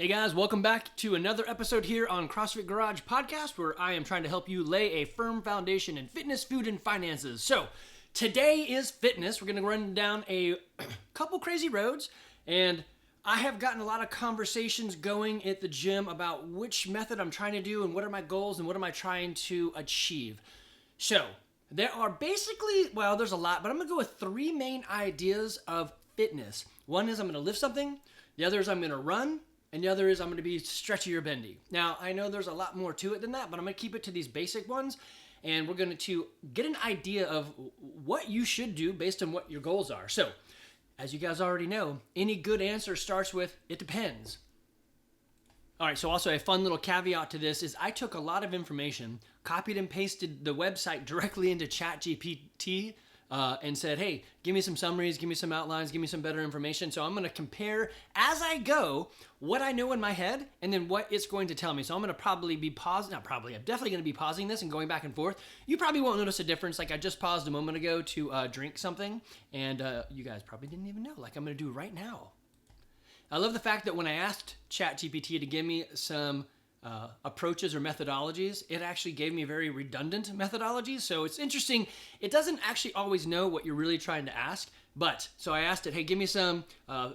Hey guys, welcome back to another episode here on CrossFit Garage Podcast, where I am trying to help you lay a firm foundation in fitness, food, and finances. So today is fitness. We're going to run down a couple crazy roads, and I have gotten a lot of conversations going at the gym about which method I'm trying to do and what are my goals and what am I trying to achieve. So there are basically, well, there's a lot, but I'm going to go with three main ideas of fitness. One is I'm going to lift something. The other is I'm going to run. And the other is I'm going to be stretchy or bendy. Now, I know there's a lot more to it than that, but I'm going to keep it to these basic ones. And we're going to get an idea of what you should do based on what your goals are. So, as you guys already know, any good answer starts with, it depends. All right, so also a fun little caveat to this is I took a lot of information, copied and pasted the website directly into ChatGPT, and said, hey, give me some summaries, give me some outlines, give me some better information. So I'm going to compare as I go what I know in my head and then what it's going to tell me. So I'm going to probably be I'm definitely going to be pausing this and going back and forth. You probably won't notice a difference. Like I just paused a moment ago to drink something, and you guys probably didn't even know, like I'm going to do right now. I love the fact that when I asked ChatGPT to give me some approaches or methodologies, it actually gave me very redundant methodologies. So it's interesting. It doesn't actually always know what you're really trying to ask. But so I asked it, hey, give me some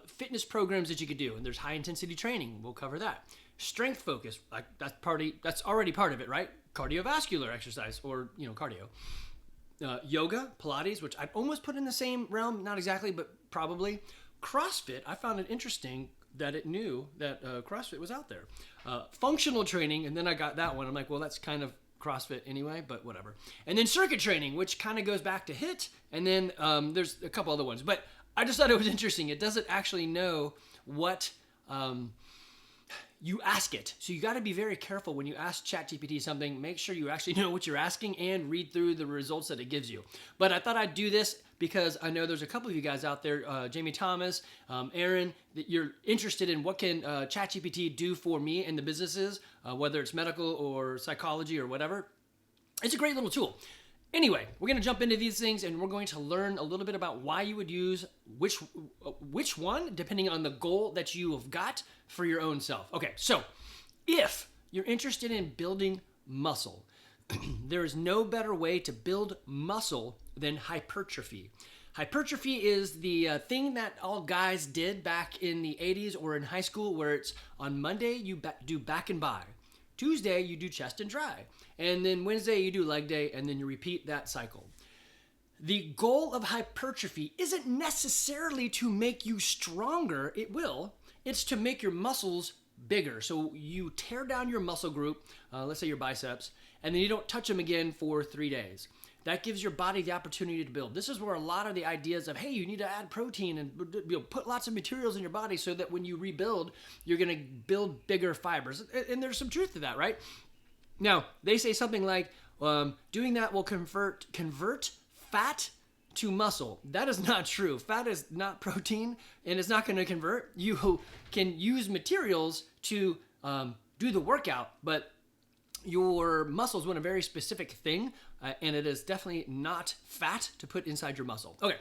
fitness programs that you could do. And there's high intensity training. We'll cover that. Strength focus, like that's already part of it, right? Cardiovascular exercise or, cardio. Yoga, Pilates, which I've almost put in the same realm. Not exactly, but probably. CrossFit, I found it interesting that it knew that CrossFit was out there. Functional training, and then I got that one. I'm like, well, that's kind of CrossFit anyway, but whatever. And then circuit training, which kind of goes back to HIIT, and then there's a couple other ones. But I just thought it was interesting. It doesn't actually know what you ask it. So you got to be very careful when you ask ChatGPT something. Make sure you actually know what you're asking and read through the results that it gives you. But I thought I'd do this because I know there's a couple of you guys out there, Jamie Thomas, Aaron, that you're interested in what can ChatGPT do for me and the businesses, whether it's medical or psychology or whatever. It's a great little tool. Anyway, we're going to jump into these things and we're going to learn a little bit about why you would use which one, depending on the goal that you have got for your own self. Okay, so if you're interested in building muscle, there is no better way to build muscle than hypertrophy. Hypertrophy is the thing that all guys did back in the 80s or in high school, where it's on Monday you do back and bi. Tuesday, you do chest and dry. And then Wednesday, you do leg day, and then you repeat that cycle. The goal of hypertrophy isn't necessarily to make you stronger. It will. It's to make your muscles bigger. So you tear down your muscle group, let's say your biceps, and then you don't touch them again for 3 days. That gives your body the opportunity to build. This is where a lot of the ideas of, hey, you need to add protein and put lots of materials in your body so that when you rebuild, you're going to build bigger fibers. And there's some truth to that, right? Now, they say something like, doing that will convert fat to muscle. That is not true. Fat is not protein, and it's not going to convert. You can use materials to do the workout, but your muscles want a very specific thing, and it is definitely not fat to put inside your muscle. Okay,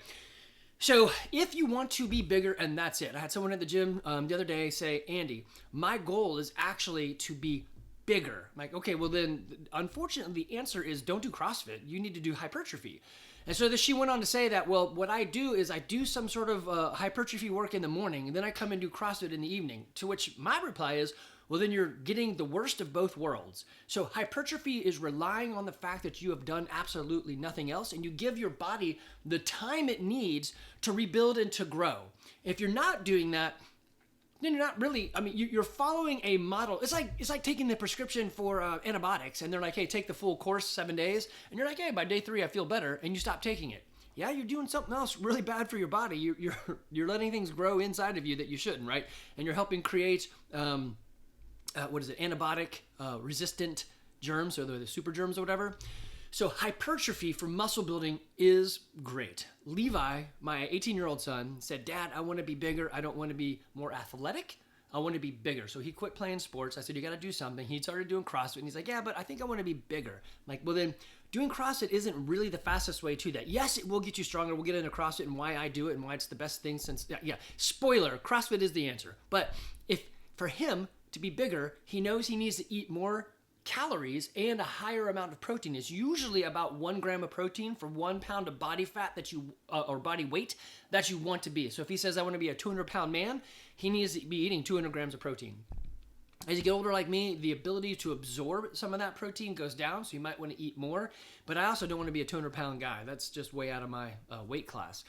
so if you want to be bigger, and that's it. I had someone at the gym the other day say, Andy, my goal is actually to be bigger. I'm like, okay, well then, unfortunately, the answer is don't do CrossFit. You need to do hypertrophy. And so she went on to say that, well, what I do is I do some sort of hypertrophy work in the morning, and then I come and do CrossFit in the evening, to which my reply is, well, then you're getting the worst of both worlds. So hypertrophy is relying on the fact that you have done absolutely nothing else, and you give your body the time it needs to rebuild and to grow. If you're not doing that, then you're not really, you're following a model. It's like taking the prescription for antibiotics, and they're like, hey, take the full course, 7 days. And you're like, hey, by day 3, I feel better, and you stop taking it. Yeah, you're doing something else really bad for your body. You're letting things grow inside of you that you shouldn't, right? And you're helping create, antibiotic resistant germs, or the super germs or whatever. So hypertrophy for muscle building is great. Levi, my 18-year-old son, said, Dad, I want to be bigger. I don't want to be more athletic. I want to be bigger. So he quit playing sports. I said, you got to do something. He started doing CrossFit, and he's like, yeah, but I think I want to be bigger. I'm like, well, then doing CrossFit isn't really the fastest way to that. Yes, it will get you stronger. We'll get into CrossFit and why I do it and why it's the best thing since, yeah. Spoiler, CrossFit is the answer. But if for him to be bigger, he knows he needs to eat more calories and a higher amount of protein. It's usually about 1 gram of protein for 1 pound of body fat that you or body weight that you want to be. So if he says I want to be a 200-pound man, he needs to be eating 200 grams of protein. As you get older like me, the ability to absorb some of that protein goes down, so you might want to eat more. But I also don't want to be a 200-pound guy. That's just way out of my weight class.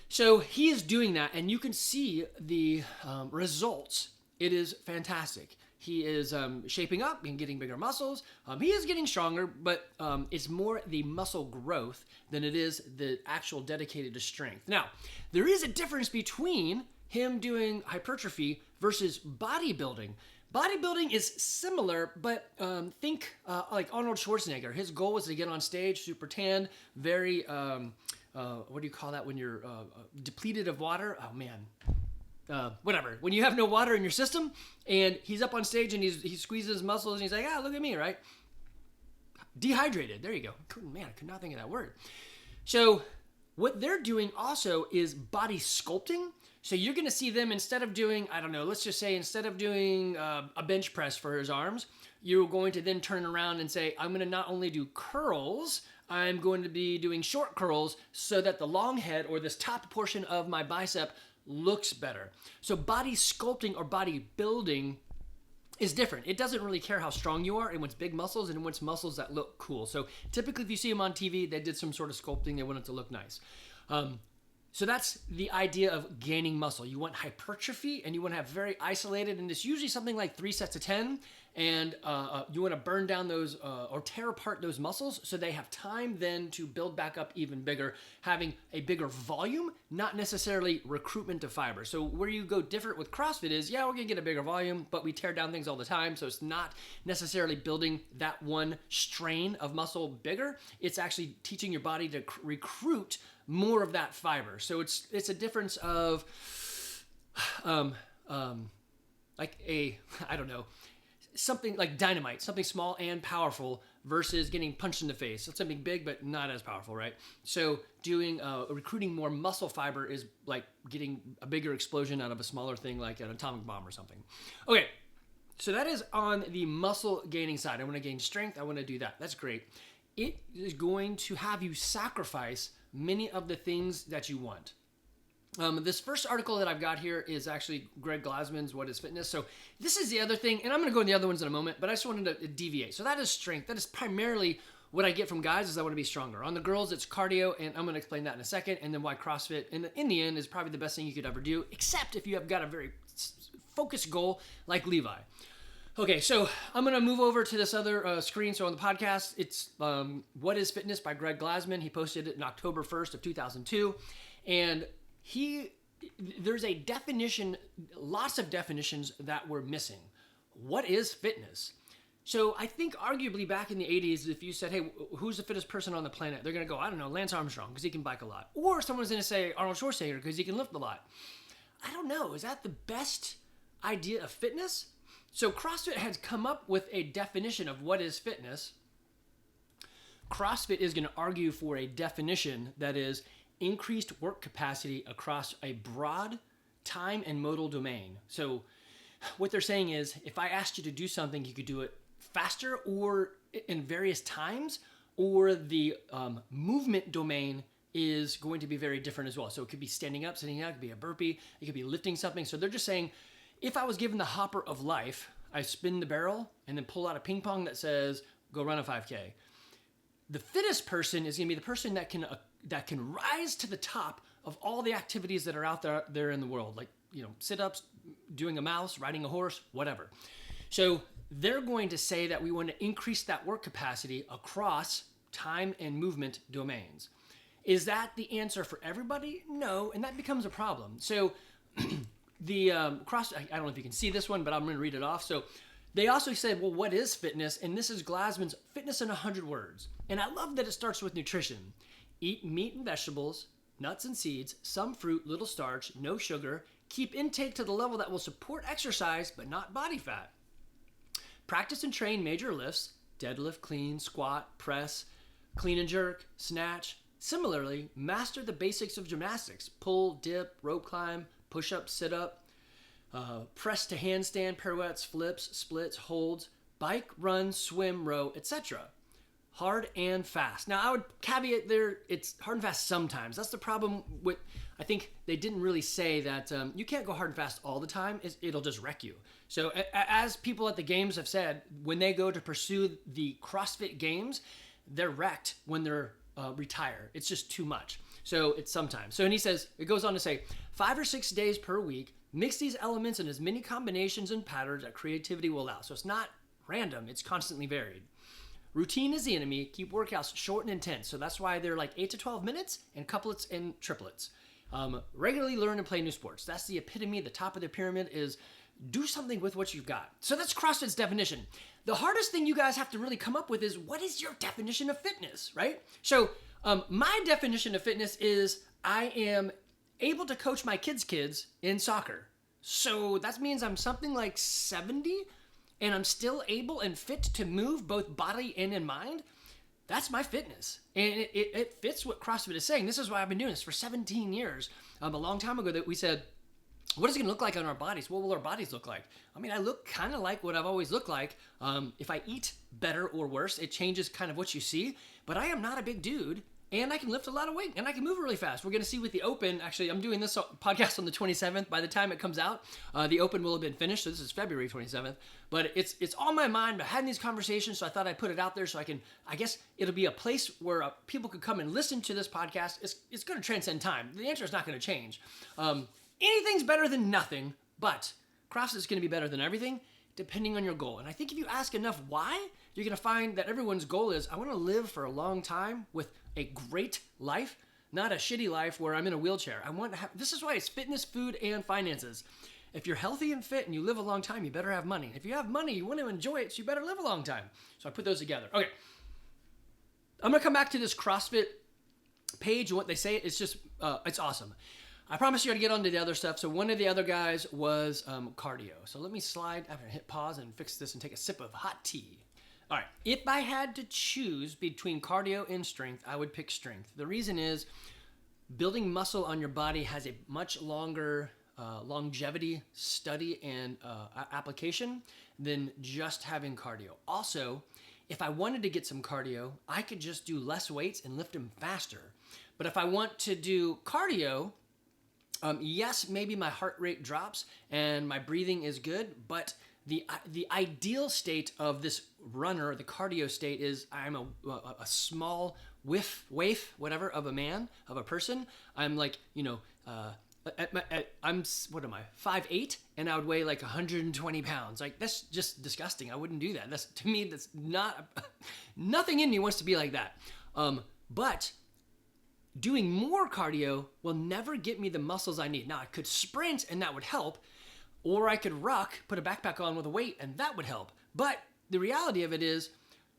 So he is doing that, and you can see the results. It is fantastic. He is shaping up and getting bigger muscles. He is getting stronger, but it's more the muscle growth than it is the actual dedicated to strength. Now, there is a difference between him doing hypertrophy versus bodybuilding. Bodybuilding is similar, but think like Arnold Schwarzenegger. His goal was to get on stage, super tan, very, what do you call that when you're depleted of water? Oh, man. Whatever. When you have no water in your system, and he's up on stage and he squeezes his muscles and he's like, look at me, right? Dehydrated. There you go. Man, I could not think of that word. So what they're doing also is body sculpting. So you're going to see them, instead of doing, I don't know, let's just say instead of doing a bench press for his arms, you're going to then turn around and say, I'm going to not only do curls, I'm going to be doing short curls so that the long head or this top portion of my bicep looks better. So body sculpting or body building is different. It doesn't really care how strong you are. It wants big muscles and it wants muscles that look cool. So typically if you see them on TV, they did some sort of sculpting. They want it to look nice. So that's the idea of gaining muscle. You want hypertrophy and you want to have very isolated, and it's usually something like 3 sets of 10. And you want to burn down those or tear apart those muscles so they have time then to build back up even bigger, having a bigger volume, not necessarily recruitment of fiber. So where you go different with CrossFit is, we're going to get a bigger volume, but we tear down things all the time. So it's not necessarily building that one strain of muscle bigger. It's actually teaching your body to recruit more of that fiber. So it's a difference of like I don't know, something like dynamite, something small and powerful versus getting punched in the face. So something big but not as powerful, right? So doing recruiting more muscle fiber is like getting a bigger explosion out of a smaller thing like an atomic bomb or something. Okay, so that is on the muscle gaining side. I want to gain strength. I want to do that. That's great. It is going to have you sacrifice many of the things that you want. This first article that I've got here is actually Greg Glassman's What is Fitness? So this is the other thing, and I'm going to go in the other ones in a moment, but I just wanted to deviate. So that is strength. That is primarily what I get from guys, is I want to be stronger. On the girls, it's cardio, and I'm going to explain that in a second, and then why CrossFit, in the end, is probably the best thing you could ever do, except if you have got a very focused goal like Levi. Okay, so I'm going to move over to this other screen. So on the podcast, it's What is Fitness by Greg Glassman. He posted it in October 1st of 2002, and there's a definition, lots of definitions that we're missing. What is fitness? So I think arguably back in the 80s, if you said, hey, who's the fittest person on the planet? They're going to go, I don't know, Lance Armstrong, because he can bike a lot. Or someone's going to say Arnold Schwarzenegger, because he can lift a lot. I don't know. Is that the best idea of fitness? So CrossFit has come up with a definition of what is fitness. CrossFit is going to argue for a definition that is increased work capacity across a broad time and modal domain. So what they're saying is, if I asked you to do something, you could do it faster or in various times, or the movement domain is going to be very different as well. So it could be standing up, sitting down, it could be a burpee, it could be lifting something. So they're just saying, if I was given the hopper of life, I spin the barrel and then pull out a ping pong that says, go run a 5K. The fittest person is going to be the person that can rise to the top of all the activities that are out there in the world, like, sit-ups, doing a mouse, riding a horse, whatever. So they're going to say that we want to increase that work capacity across time and movement domains. Is that the answer for everybody? No, and that becomes a problem. So the CrossFit, I don't know if you can see this one, but I'm going to read it off. So they also said, well, what is fitness? And this is Glassman's Fitness in 100 Words. And I love that it starts with nutrition. Eat meat and vegetables, nuts and seeds, some fruit, little starch, no sugar. Keep intake to the level that will support exercise, but not body fat. Practice and train major lifts, deadlift, clean, squat, press, clean and jerk, snatch. Similarly, master the basics of gymnastics, pull, dip, rope climb, push-up, sit-up. press to handstand, pirouettes, flips, splits, holds, bike, run, swim, row, etc. Hard and fast. Now, I would caveat there, it's hard and fast sometimes. That's the problem with, I think they didn't really say that you can't go hard and fast all the time. It'll just wreck you. So as people at the games have said, when they go to pursue the CrossFit games, they're wrecked when they're retire. It's just too much. So it's sometimes. So, and he says, it goes on to say, 5 or 6 days per week, mix these elements in as many combinations and patterns that creativity will allow. So it's not random, it's constantly varied. Routine is the enemy. Keep workouts short and intense. So that's why they're like 8 to 12 minutes and couplets and triplets. Regularly learn and play new sports. That's the epitome. The top of the pyramid is do something with what you've got. So that's CrossFit's definition. The hardest thing you guys have to really come up with is, what is your definition of fitness, right? So my definition of fitness is I am able to coach my kids in soccer. So that means I'm something like 70 and I'm still able and fit to move both body and in mind. That's my fitness. And it fits what CrossFit is saying. This is why I've been doing this for 17 years. A long time ago that we said, what is it going to look like on our bodies? What will our bodies look like? I mean, I look kind of like what I've always looked like. If I eat better or worse, it changes kind of what you see. But I am not a big dude. And I can lift a lot of weight, and I can move really fast. We're going to see with the Open. Actually, I'm doing this podcast on the 27th. By the time it comes out, the Open will have been finished. So this is February 27th. But it's on my mind. I'm having these conversations, so I thought I'd put it out there so I guess it'll be a place where people could come and listen to this podcast. It's going to transcend time. The answer is not going to change. Anything's better than nothing, but CrossFit is going to be better than everything, depending on your goal. And I think if you ask enough why, you're going to find that everyone's goal is, I want to live for a long time with a great life, not a shitty life where I'm in a wheelchair. I want to have, this is why it's fitness, food, and finances. If you're healthy and fit and you live a long time, you better have money. If you have money, you want to enjoy it, so you better live a long time. So I put those together. Okay. I'm going to come back to this CrossFit page and what they say. It's just, it's awesome. I promise you to get on to the other stuff. So one of the other guys was cardio. So let me slide. I'm going to hit pause and fix this and take a sip of hot tea. All right. If I had to choose between cardio and strength, I would pick strength. The reason is building muscle on your body has a much longer longevity study and application than just having cardio. Also, if I wanted to get some cardio, I could just do less weights and lift them faster. But if I want to do cardio, yes, maybe my heart rate drops and my breathing is good, but the ideal state of this runner, the cardio state, is I'm a small waif, whatever, of a man, of a person. I'm like, I'm, what am I, 5'8", and I would weigh like 120 pounds. Like, that's just disgusting. I wouldn't do that. That's, to me, that's not, nothing in me wants to be like that. But doing more cardio will never get me the muscles I need. Now, I could sprint and that would help, or I could ruck, put a backpack on with a weight, and that would help. But the reality of it is,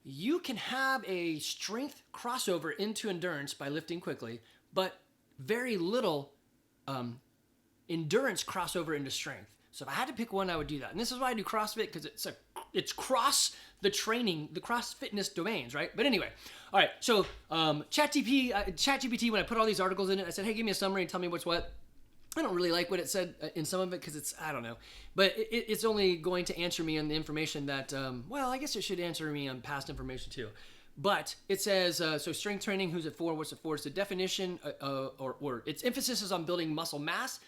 you can have a strength crossover into endurance by lifting quickly, but very little endurance crossover into strength. So if I had to pick one, I would do that. And this is why I do CrossFit, because it's cross the training, the cross fitness domains, right? But anyway, all right. So ChatGPT, when I put all these articles in it, I said, hey, give me a summary and tell me what's what. I don't really like what it said in some of it because it's, I don't know. But it's only going to answer me on the information that, well, I guess it should answer me on past information too. But it says, so strength training, who's it for, what's it for? It's the definition, or its emphasis is on building muscle mass,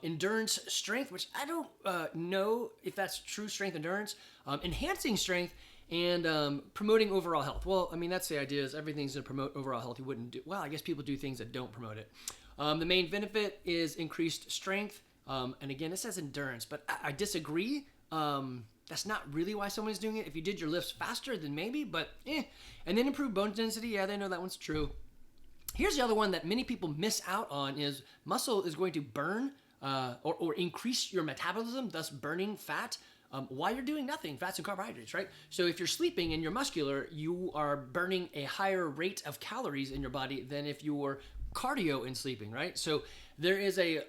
endurance strength, which I don't know if that's true strength endurance, enhancing strength, and promoting overall health. Well, I mean, that's the idea, is everything's going to promote overall health. You wouldn't do, well, I guess people do things that don't promote it. The main benefit is increased strength. And again, it says endurance, but I disagree. That's not really why someone's doing it. If you did your lifts faster, then maybe, but And then improved bone density. Yeah, they know that one's true. Here's the other one that many people miss out on is muscle is going to burn or increase your metabolism, thus burning fat while you're doing nothing, fats and carbohydrates, right? So if you're sleeping and you're muscular, you are burning a higher rate of calories in your body than if you were cardio and sleeping, right? So there is a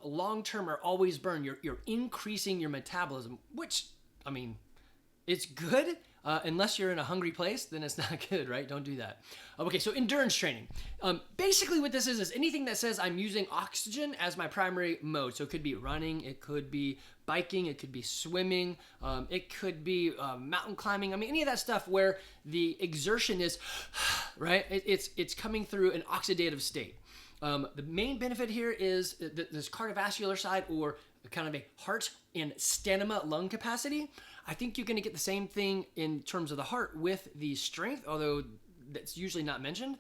long-term or always burn. You're increasing your metabolism, which, I mean, it's good. Unless you're in a hungry place, then it's not good, right? Don't do that. Okay, so endurance training. Basically what this is anything that says I'm using oxygen as my primary mode. So it could be running, it could be biking, it could be swimming, it could be mountain climbing. I mean, any of that stuff where the exertion is, right? It's coming through an oxidative state. The main benefit here is this cardiovascular side, or kind of a heart and stamina lung capacity. I think you're going to get the same thing in terms of the heart with the strength, although that's usually not mentioned.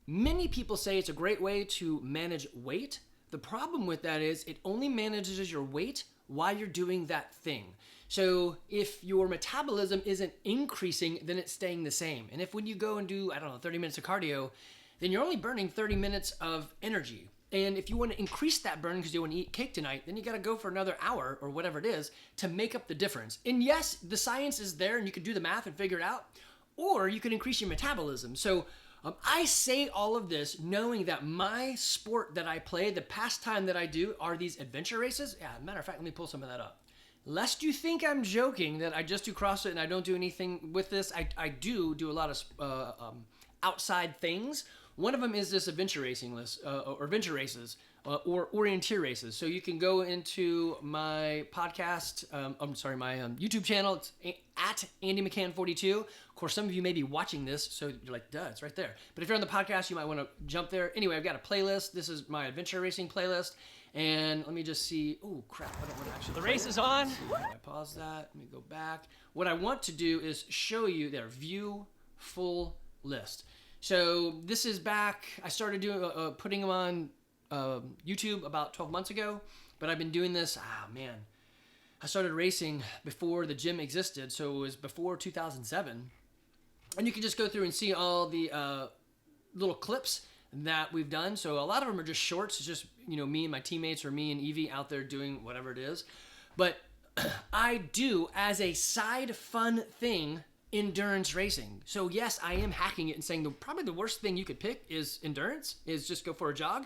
Many people say it's a great way to manage weight. The problem with that is it only manages your weight while you're doing that thing. So if your metabolism isn't increasing, then it's staying the same. And if when you go and do, 30 minutes of cardio, then you're only burning 30 minutes of energy. And if you want to increase that burn because you want to eat cake tonight, then you got to go for another hour or whatever it is to make up the difference. And yes, the science is there and you can do the math and figure it out, or you can increase your metabolism. So I say all of this knowing that my sport that I play, the pastime that I do, are these adventure races. Yeah, matter of fact, let me pull some of that up. Lest you think I'm joking that I just do CrossFit and I don't do anything with this, I do a lot of outside things. One of them is this adventure racing list, or adventure races, or orienteer races. So you can go into my podcast, my YouTube channel. It's at Andy McCann 42. Of course, some of you may be watching this, so you're like, duh, it's right there. But if you're on the podcast, you might want to jump there. Anyway, I've got a playlist. This is my adventure racing playlist. And let me just see. Oh, crap. I don't want to actually. The race is on. I pause that. Let me go back. What I want to do is show you their view full list. So this is back, I started doing putting them on YouTube about 12 months ago, but I've been doing this, I started racing before the gym existed, so it was before 2007. And you can just go through and see all the little clips that we've done. So a lot of them are just shorts. It's just, me and my teammates, or me and Evie out there doing whatever it is. But I do, as a side fun thing, endurance racing. So yes, I am hacking it and saying probably the worst thing you could pick is endurance, is just go for a jog.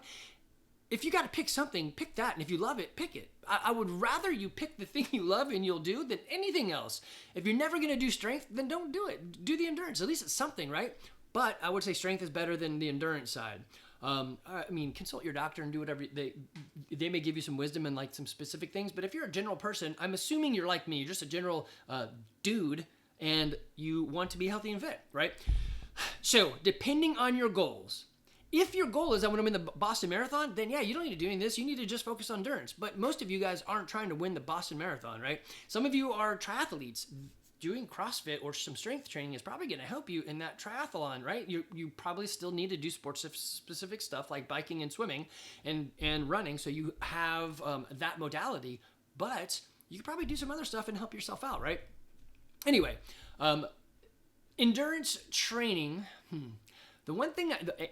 If you got to pick something, pick that. And if you love it, pick it. I would rather you pick the thing you love and you'll do than anything else. If you're never going to do strength, then don't do it. Do the endurance. At least it's something, right? But I would say strength is better than the endurance side. Consult your doctor and do whatever. They may give you some wisdom and like some specific things. But if you're a general person, I'm assuming you're like me. You're just a general dude, and you want to be healthy and fit, right? So depending on your goals, if your goal is I want to win the Boston Marathon, then yeah, you don't need to do any of this. You need to just focus on endurance. But most of you guys aren't trying to win the Boston Marathon, right? Some of you are triathletes. Doing CrossFit or some strength training is probably going to help you in that triathlon, right? You probably still need to do sports-specific stuff like biking and swimming and running, so you have that modality. But you could probably do some other stuff and help yourself out, right? Anyway, endurance training.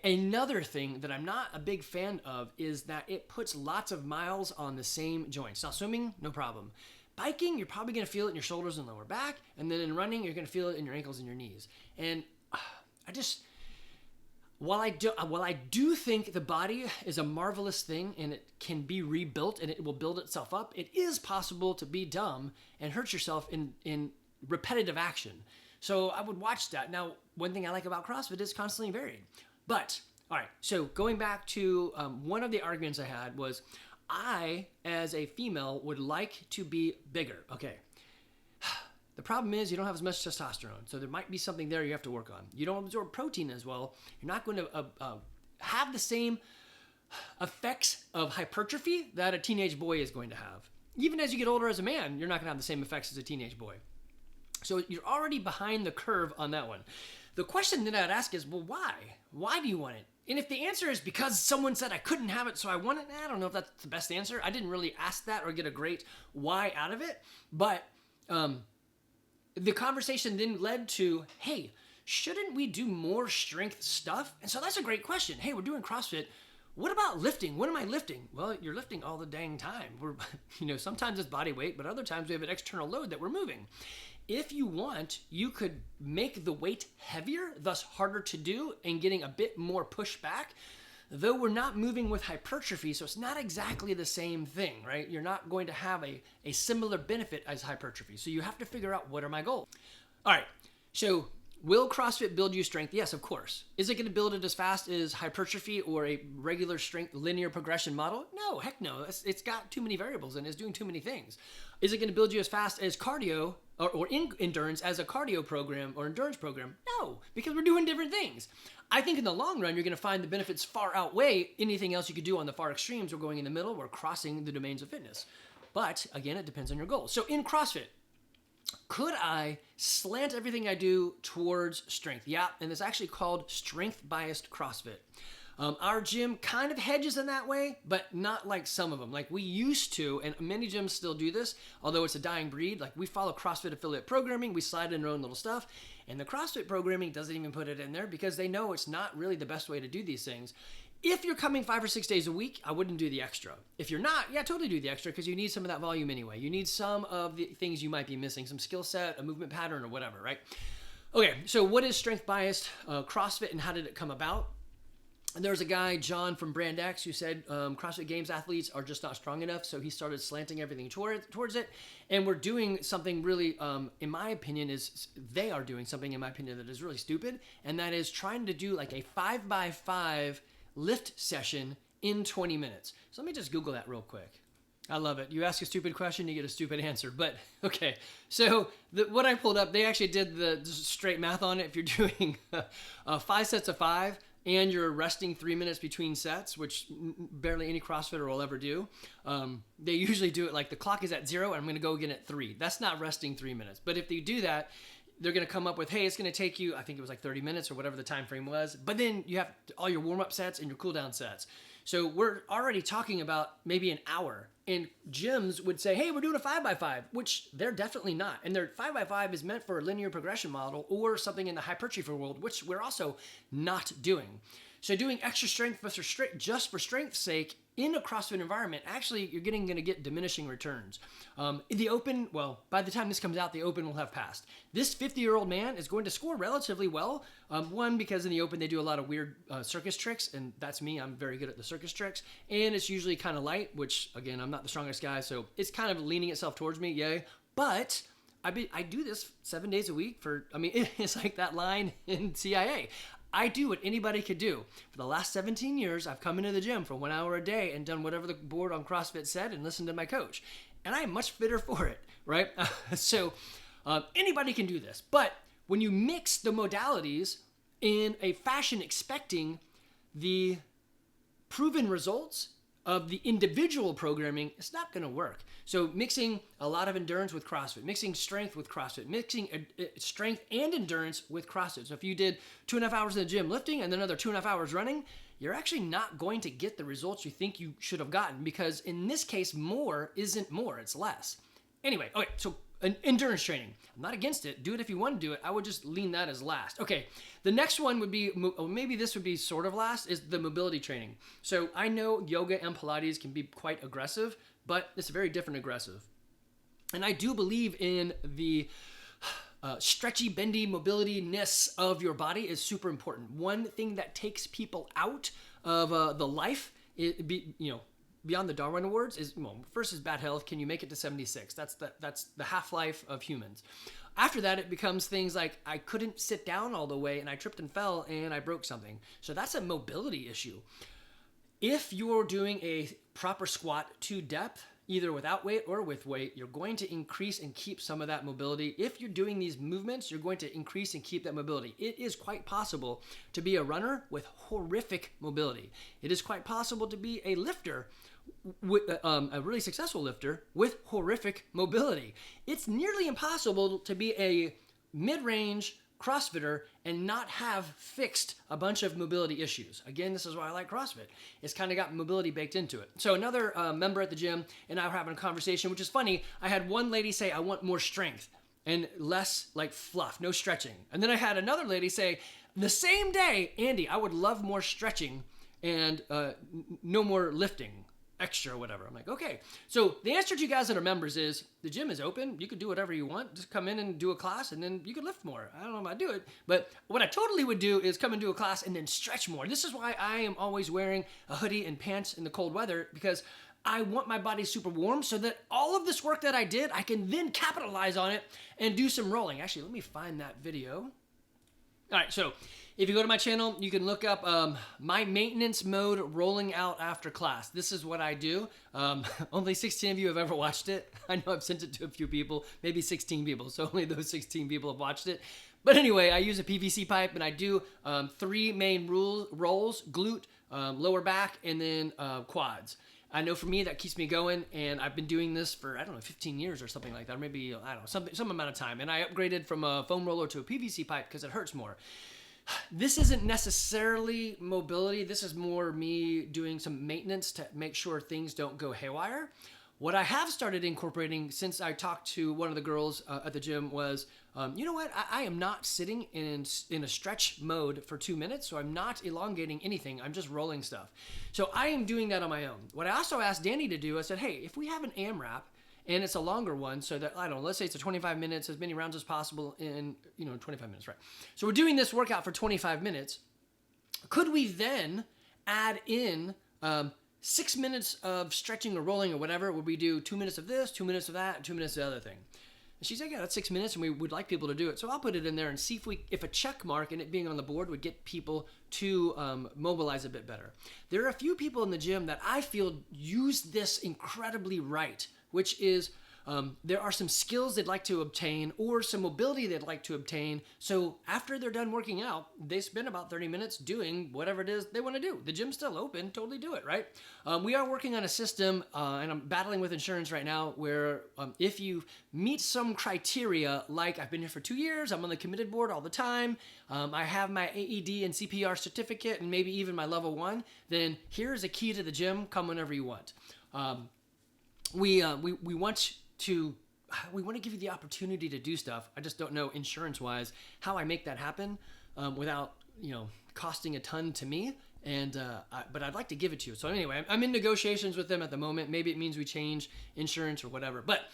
Another thing that I'm not a big fan of is that it puts lots of miles on the same joints. Now, swimming, no problem. Biking, you're probably going to feel it in your shoulders and lower back. And then in running, you're going to feel it in your ankles and your knees. And while I do think the body is a marvelous thing and it can be rebuilt and it will build itself up, it is possible to be dumb and hurt yourself in repetitive action. So I would watch that. Now, one thing I like about CrossFit is constantly varied. But, all right, so going back to one of the arguments I had was I, as a female, would like to be bigger. Okay. The problem is you don't have as much testosterone. So there might be something there you have to work on. You don't absorb protein as well. You're not going to have the same effects of hypertrophy that a teenage boy is going to have. Even as you get older as a man, you're not going to have the same effects as a teenage boy. So you're already behind the curve on that one. The question that I'd ask is, well, why? Why do you want it? And if the answer is because someone said I couldn't have it, so I want it, I don't know if that's the best answer. I didn't really ask that or get a great why out of it. But the conversation then led to, hey, shouldn't we do more strength stuff? And so that's a great question. Hey, we're doing CrossFit. What about lifting? What am I lifting? Well, you're lifting all the dang time. Sometimes it's body weight, but other times we have an external load that we're moving. If you want, you could make the weight heavier, thus harder to do, and getting a bit more pushback. though we're not moving with hypertrophy, so it's not exactly the same thing, right? You're not going to have a similar benefit as hypertrophy. So you have to figure out, what are my goals? All right, so will CrossFit build you strength? Yes, of course. Is it going to build it as fast as hypertrophy or a regular strength linear progression model? No, heck no. It's got too many variables and it's doing too many things. Is it going to build you as fast as cardio or endurance as a cardio program or endurance program? No, because we're doing different things. I think in the long run, you're going to find the benefits far outweigh anything else you could do on the far extremes or going in the middle or crossing the domains of fitness. But again, it depends on your goals. So in CrossFit, could I slant everything I do towards strength? Yeah, and it's actually called strength-biased CrossFit. Our gym kind of hedges in that way, but not like some of them. Like we used to, and many gyms still do this, although it's a dying breed. Like we follow CrossFit affiliate programming, we slide in our own little stuff, and the CrossFit programming doesn't even put it in there because they know it's not really the best way to do these things. If you're coming 5 or 6 days a week, I wouldn't do the extra. If you're not, yeah, totally do the extra because you need some of that volume anyway. You need some of the things you might be missing, some skill set, a movement pattern, or whatever, right? Okay, so what is strength-biased CrossFit and how did it come about? And there's a guy, John from Brand X, who said CrossFit Games athletes are just not strong enough, so he started slanting everything towards it. And we're doing something really, in my opinion, they are doing something, in my opinion, that is really stupid, and that is trying to do like a 5x5 lift session in 20 minutes. So let me just Google that real quick. I love it. You ask a stupid question, you get a stupid answer. But okay, so what I pulled up, they actually did the straight math on it. If you're doing 5 sets of 5 and you're resting 3 minutes between sets, which barely any CrossFitter will ever do, they usually do it like the clock is at 0 and I'm going to go again at 3. That's not resting 3 minutes. But if they do that, they're going to come up with, hey, it's going to take you, I think it was like 30 minutes or whatever the time frame was. But then you have all your warm-up sets and your cool-down sets. So we're already talking about maybe an hour. And gyms would say, hey, we're doing a 5x5, which they're definitely not. And their 5x5 is meant for a linear progression model or something in the hypertrophy world, which we're also not doing. So doing extra strength just for strength's sake in a CrossFit environment, actually, you're going to get diminishing returns. In the open, well, by the time this comes out, the open will have passed. This 50-year-old man is going to score relatively well. One, because in the open, they do a lot of weird circus tricks, and that's me. I'm very good at the circus tricks. And it's usually kind of light, which, again, I'm not the strongest guy, so it's kind of leaning itself towards me, yay. But I do this 7 days a week it's like that line in CIA. I do what anybody could do. For the last 17 years, I've come into the gym for 1 hour a day and done whatever the board on CrossFit said and listened to my coach. And I am much fitter for it, right? So anybody can do this. But when you mix the modalities in a fashion expecting the proven results of the individual programming, it's not going to work. So mixing a lot of endurance with CrossFit, mixing strength with CrossFit, mixing strength and endurance with CrossFit. So if you did 2.5 hours in the gym lifting and then another 2.5 hours running, you're actually not going to get the results you think you should have gotten because in this case, more isn't more, it's less. Anyway, okay, so endurance training. I'm not against it. Do it if you want to do it. I would just lean that as last. Okay, the next one would be, maybe this would be sort of last, is the mobility training. So I know yoga and Pilates can be quite aggressive, but it's very different aggressive. And I do believe in the stretchy, bendy mobility-ness of your body is super important. One thing that takes people out of the life, beyond the Darwin Awards is, first is bad health. Can you make it to 76? That's the half-life of humans. After that, it becomes things like I couldn't sit down all the way and I tripped and fell and I broke something. So that's a mobility issue. If you're doing a proper squat to depth, either without weight or with weight, you're going to increase and keep some of that mobility. If you're doing these movements, you're going to increase and keep that mobility. It is quite possible to be a runner with horrific mobility. It is quite possible to be a lifter, a really successful lifter with horrific mobility. It's nearly impossible to be a mid-range CrossFitter and not have fixed a bunch of mobility issues. Again, this is why I like CrossFit. It's kind of got mobility baked into it. So another member at the gym and I were having a conversation, which is funny. I had one lady say, I want more strength and less like fluff, no stretching. And then I had another lady say, the same day, Andy, I would love more stretching and no more lifting. extra or whatever. I'm like, okay. So the answer to you guys that are members is the gym is open. You can do whatever you want. Just come in and do a class and then you can lift more. I don't know if I do it, but what I totally would do is come and do a class and then stretch more. This is why I am always wearing a hoodie and pants in the cold weather, because I want my body super warm so that all of this work that I did, I can then capitalize on it and do some rolling. Actually, let me find that video. All right, so if you go to my channel, you can look up my maintenance mode rolling out after class. This is what I do. Only 16 of you have ever watched it. I know I've sent it to a few people, maybe 16 people, so only those 16 people have watched it. But anyway, I use a PVC pipe and I do 3 main rolls, glute, lower back, and then quads. I know for me that keeps me going, and I've been doing this for, I don't know, 15 years or something like that, or maybe, I don't know, some amount of time. And I upgraded from a foam roller to a PVC pipe because it hurts more. This isn't necessarily mobility. This is more me doing some maintenance to make sure things don't go haywire. What I have started incorporating since I talked to one of the girls at the gym was, you know what? I am not sitting in a stretch mode for 2 minutes, so I'm not elongating anything. I'm just rolling stuff. So I am doing that on my own. What I also asked Danny to do, I said, hey, if we have an AMRAP and it's a longer one, so that, I don't know, let's say it's a 25 minutes, as many rounds as possible in, 25 minutes, right? So we're doing this workout for 25 minutes. Could we then add in 6 minutes of stretching or rolling or whatever, where we do 2 minutes of this, 2 minutes of that, and 2 minutes of the other thing? And she's like, yeah, that's 6 minutes, and we would like people to do it. So I'll put it in there and see if a check mark and it being on the board would get people to mobilize a bit better. There are a few people in the gym that I feel use this incredibly right, which is there are some skills they'd like to obtain or some mobility they'd like to obtain. So after they're done working out, they spend about 30 minutes doing whatever it is they want to do. The gym's still open, totally do it, right? We are working on a system, and I'm battling with insurance right now, where if you meet some criteria, like I've been here for 2 years, I'm on the committed board all the time, I have my AED and CPR certificate, and maybe even my level 1, then here's a key to the gym, come whenever you want. We want to give you the opportunity to do stuff. I just don't know insurance-wise how I make that happen without, costing a ton to me. But I'd like to give it to you. So anyway, I'm in negotiations with them at the moment. Maybe it means we change insurance or whatever. But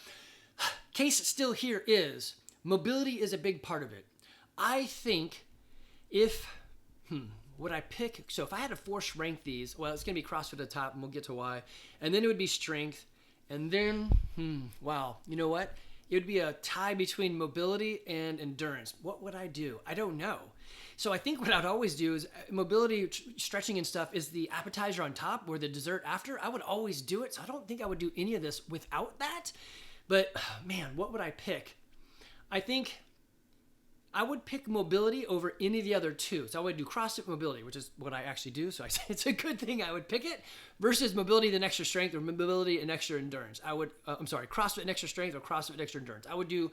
case still here is mobility is a big part of it. I think would I pick? So if I had to force rank these, well, it's going to be CrossFit at the top, and we'll get to why. And then it would be strength. And then, wow, you know what? It would be a tie between mobility and endurance. What would I do? I don't know. So I think what I'd always do is mobility, stretching and stuff is the appetizer on top or the dessert after. I would always do it. So I don't think I would do any of this without that. But man, what would I pick? I think I would pick mobility over any of the other two. So I would do CrossFit mobility, which is what I actually do. So I say it's a good thing I would pick it, versus mobility and extra strength, or mobility and extra endurance. CrossFit and extra strength, or CrossFit and extra endurance. I would do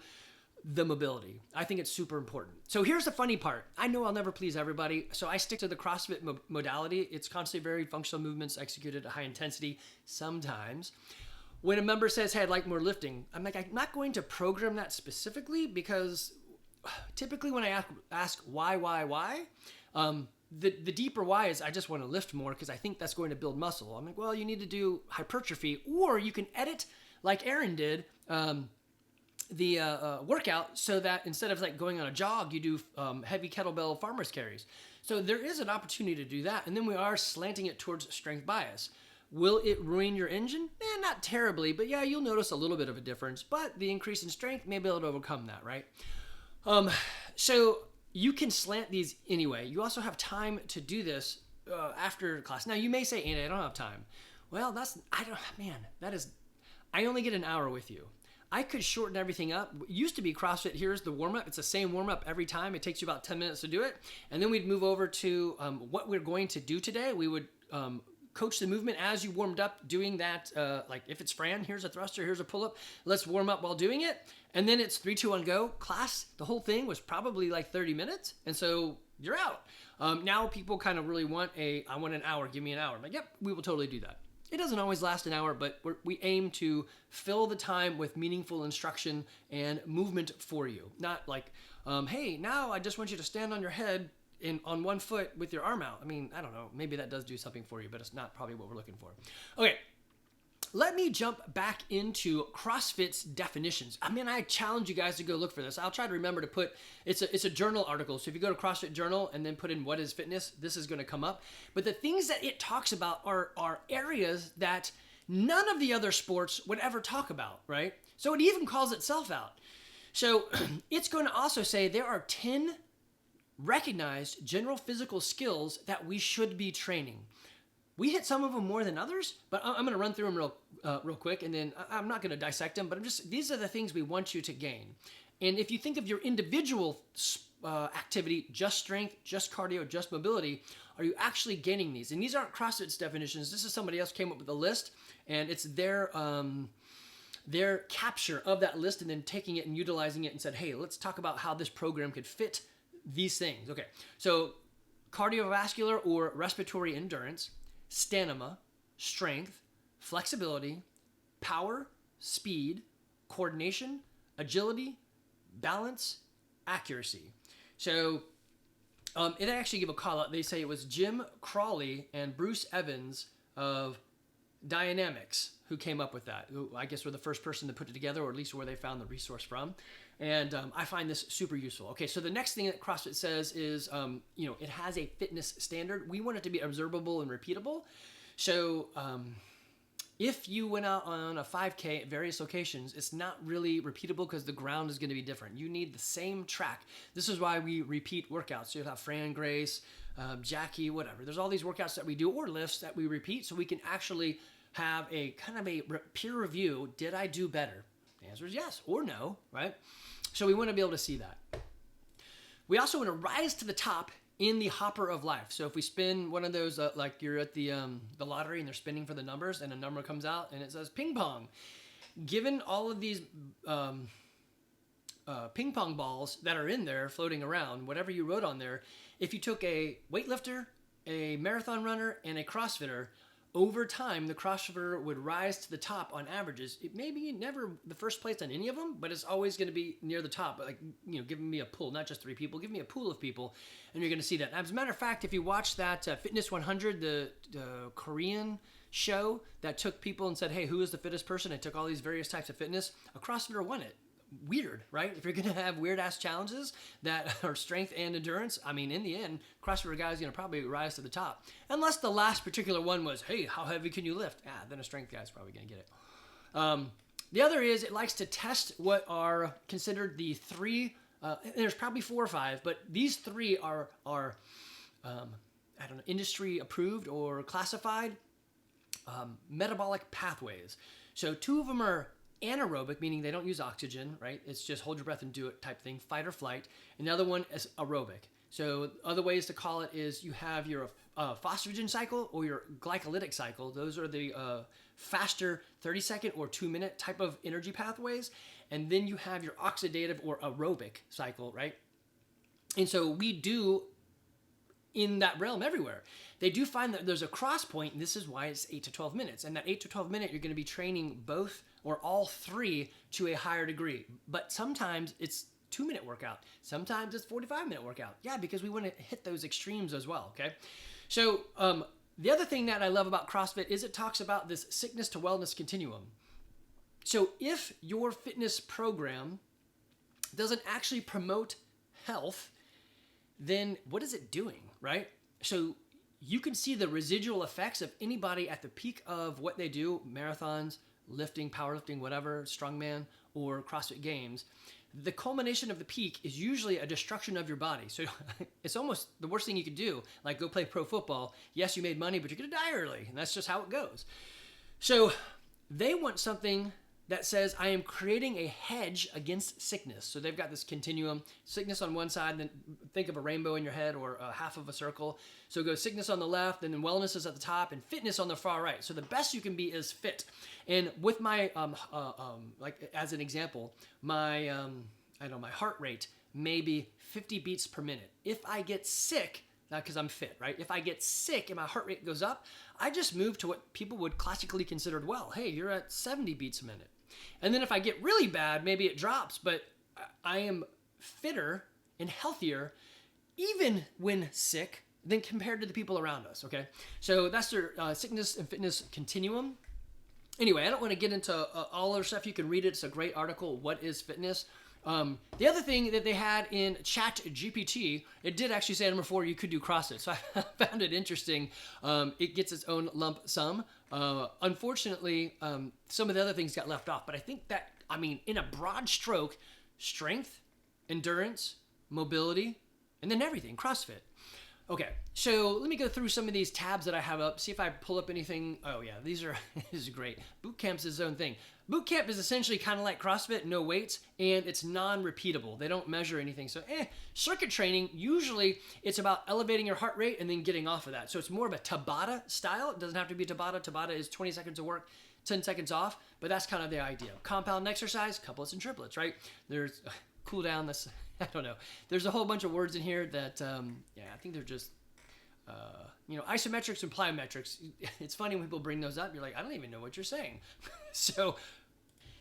the mobility. I think it's super important. So here's the funny part. I know I'll never please everybody, so I stick to the CrossFit modality. It's constantly very functional movements executed at high intensity sometimes. When a member says, hey, I'd like more lifting, I'm like, I'm not going to program that specifically, because typically when I ask why, the deeper why is I just want to lift more because I think that's going to build muscle. I'm like, well, you need to do hypertrophy, or you can edit like Aaron did the workout so that instead of like going on a jog, you do heavy kettlebell farmer's carries. So there is an opportunity to do that. And then we are slanting it towards strength bias. Will it ruin your engine? Not terribly, but yeah, you'll notice a little bit of a difference. But the increase in strength may be able to overcome that, right? So you can slant these anyway. You also have time to do this after class. Now you may say, Andy, I don't have time. Well, I only get an hour with you. I could shorten everything up. It used to be CrossFit, here's the warm-up. It's the same warm-up every time. It takes you about 10 minutes to do it. And then we'd move over to what we're going to do today. We would coach the movement as you warmed up doing that. Like if it's Fran, here's a thruster, here's a pull-up. Let's warm up while doing it. And then it's 3, 2, 1, go. Class, the whole thing was probably like 30 minutes. And so you're out. Now people kind of really want I want an hour, give me an hour. I'm like, yep, we will totally do that. It doesn't always last an hour, but we aim to fill the time with meaningful instruction and movement for you. Not like, hey, now I just want you to stand on your head on one foot with your arm out. I mean, I don't know. Maybe that does do something for you, but it's not probably what we're looking for. Okay. let me jump back into CrossFit's definitions. I mean, I challenge you guys to go look for this. I'll try to remember to put, it's a journal article. So if you go to CrossFit Journal and then put in what is fitness, this is going to come up. But the things that it talks about are areas that none of the other sports would ever talk about, right? So it even calls itself out. So it's going to also say there are 10 recognized general physical skills that we should be training. We hit some of them more than others, but I'm going to run through them real quick, and then I'm not going to dissect them, but these are the things we want you to gain. And if you think of your individual activity, just strength, just cardio, just mobility, are you actually gaining these? And these aren't CrossFit's definitions. This is somebody else came up with a list, and it's their capture of that list and then taking it and utilizing it and said, hey, let's talk about how this program could fit these things. Okay, so cardiovascular or respiratory endurance, stamina, strength, flexibility, power, speed, coordination, agility, balance, accuracy. So it actually give a call out. They say it was Jim Crawley and Bruce Evans of Dynamics who came up with that, who I guess were the first person to put it together, or at least where they found the resource from. And I find this super useful. Okay, so the next thing that CrossFit says is, it has a fitness standard. We want it to be observable and repeatable. So if you went out on a 5K at various locations, it's not really repeatable because the ground is going to be different. You need the same track. This is why we repeat workouts. So you'll have Fran, Grace, Jackie, whatever. There's all these workouts that we do, or lifts that we repeat, so we can actually have a kind of a peer review. Did I do better? The answer is yes or no, right? So we want to be able to see that. We also want to rise to the top in the hopper of life. So if we spin one of those, like you're at the lottery and they're spinning for the numbers, and a number comes out and it says ping pong. Given all of these ping pong balls that are in there floating around, whatever you wrote on there, if you took a weightlifter, a marathon runner, and a CrossFitter, over time, the CrossFitter would rise to the top on averages. It may be never the first place on any of them, but it's always going to be near the top. Like, giving me a pool, not just 3 people, give me a pool of people, and you're going to see that. As a matter of fact, if you watch that Fitness 100, the Korean show that took people and said, hey, who is the fittest person? It took all these various types of fitness. A CrossFitter won it. Weird, right? If you're going to have weird-ass challenges that are strength and endurance, I mean, in the end, CrossFitter guy is going to probably rise to the top. Unless the last particular one was, hey, how heavy can you lift? Then a strength guy is probably going to get it. The other is it likes to test what are considered the 3, there's probably 4 or 5, but these 3 are industry approved or classified metabolic pathways. So 2 of them are anaerobic, meaning they don't use oxygen, right? It's just hold your breath and do it type thing, fight or flight. And the other one is aerobic. So other ways to call it is you have your phosphagen cycle or your glycolytic cycle. Those are the faster 30-second or 2-minute type of energy pathways. And then you have your oxidative or aerobic cycle, right? And so we do in that realm everywhere. They do find that there's a cross point, and this is why it's 8 to 12 minutes. And that 8 to 12 minute, you're going to be training both or all 3 to a higher degree. But sometimes it's 2-minute workout. Sometimes it's 45-minute workout. Yeah, because we want to hit those extremes as well, okay? So the other thing that I love about CrossFit is it talks about this sickness to wellness continuum. So if your fitness program doesn't actually promote health, then what is it doing, right? So you can see the residual effects of anybody at the peak of what they do, marathons, lifting, powerlifting, whatever, strongman, or CrossFit Games. The culmination of the peak is usually a destruction of your body. So it's almost the worst thing you could do, like go play pro football. Yes, you made money, but you're going to die early, and that's just how it goes. So they want something that says, I am creating a hedge against sickness. So they've got this continuum, sickness on one side, then think of a rainbow in your head or a half of a circle. So go sickness on the left, and then wellness is at the top, and fitness on the far right. So the best you can be is fit. And with my, like as an example, my heart rate may be 50 beats per minute. If I get sick, not because I'm fit, right? If I get sick and my heart rate goes up, I just move to what people would classically consider, well, hey, you're at 70 beats a minute. And then if I get really bad, maybe it drops, but I am fitter and healthier even when sick than compared to the people around us, okay? So that's their sickness and fitness continuum. Anyway, I don't want to get into all other stuff. You can read it. It's a great article, What is Fitness? The other thing that they had in Chat GPT, it did actually say number 4, you could do CrossFit. So I found it interesting. It gets its own lump sum. Unfortunately, some of the other things got left off. But I think that, in a broad stroke, strength, endurance, mobility, and then everything, CrossFit. Okay, so let me go through some of these tabs that I have up, see if I pull up anything. Oh yeah, this is great. Boot camp's its own thing. Boot camp is essentially kind of like CrossFit, no weights, and it's non-repeatable. They don't measure anything. So circuit training, usually it's about elevating your heart rate and then getting off of that. So it's more of a Tabata style. It doesn't have to be Tabata. Tabata is 20 seconds of work, 10 seconds off, but that's kind of the idea. Compound exercise, couplets and triplets, right? There's cool down, this, I don't know. There's a whole bunch of words in here that, I think they're just, isometrics and plyometrics. It's funny when people bring those up. You're like, I don't even know what you're saying. So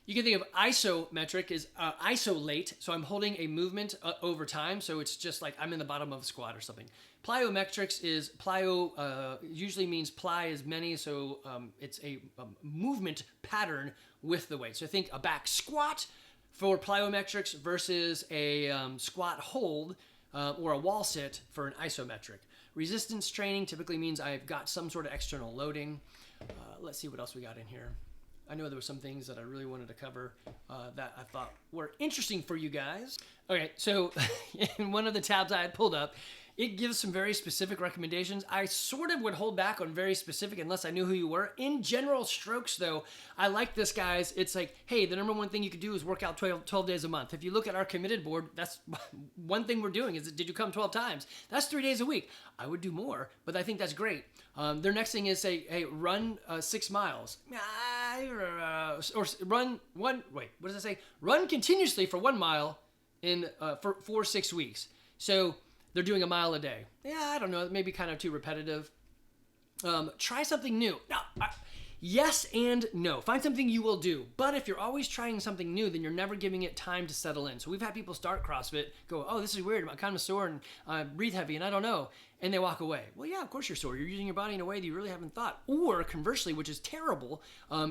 you can think of isometric as isolate. So I'm holding a movement over time. So it's just like I'm in the bottom of a squat or something. Plyometrics is plyo, usually means ply is many. So it's a movement pattern with the weight. So think a back squat for plyometrics versus a squat hold or a wall sit for an isometric. Resistance training typically means I've got some sort of external loading. Let's see what else we got in here. I know there were some things that I really wanted to cover that I thought were interesting for you guys. Okay, so in one of the tabs I had pulled up, it gives some very specific recommendations. I sort of would hold back on very specific unless I knew who you were. In general strokes, though, I like this, guys. It's like, hey, the number one thing you could do is work out 12 days a month. If you look at our committed board, that's one thing we're doing is, did you come 12 times? That's 3 days a week. I would do more, but I think that's great. Their next thing is say, hey, run 6 miles. Or run one, wait, what does it say? Run continuously for 1 mile for 6 weeks. So they're doing 1 mile a day. Yeah, I don't know. Maybe kind of too repetitive. Try something new. No, yes and no. Find something you will do. But if you're always trying something new, then you're never giving it time to settle in. So we've had people start CrossFit, go, oh, this is weird. I'm kind of sore and I breathe heavy and I don't know. And they walk away. Well, yeah, of course you're sore. You're using your body in a way that you really haven't thought. Or conversely, which is terrible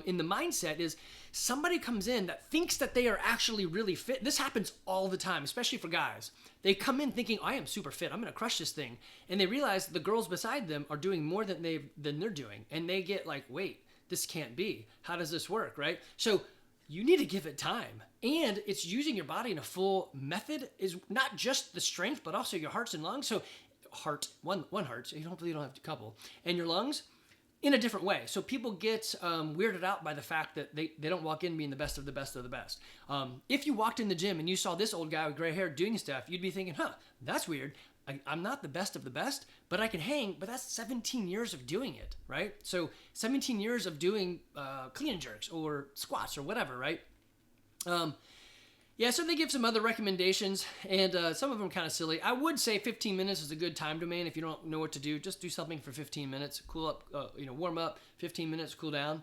in the mindset, is somebody comes in that thinks that they are actually really fit. This happens all the time, especially for guys. They come in thinking, I am super fit. I'm going to crush this thing. And they realize the girls beside them are doing more than they're doing. And they get like, wait, this can't be. How does this work, right? So you need to give it time. And it's using your body in a full method is not just the strength, but also your hearts and lungs. So one heart, so hopefully you don't have a couple, and your lungs in a different way. So people get weirded out by the fact that they don't walk in being the best of the best of the best. If you walked in the gym and you saw this old guy with gray hair doing stuff, you'd be thinking, that's weird. I'm not the best of the best, but I can hang, but that's 17 years of doing it, right? So 17 years of doing clean and jerks or squats or whatever, right? Yeah, so they give some other recommendations, and some of them kind of silly. I would say 15 minutes is a good time domain. If you don't know what to do, just do something for 15 minutes. Cool up, warm up, 15 minutes, cool down.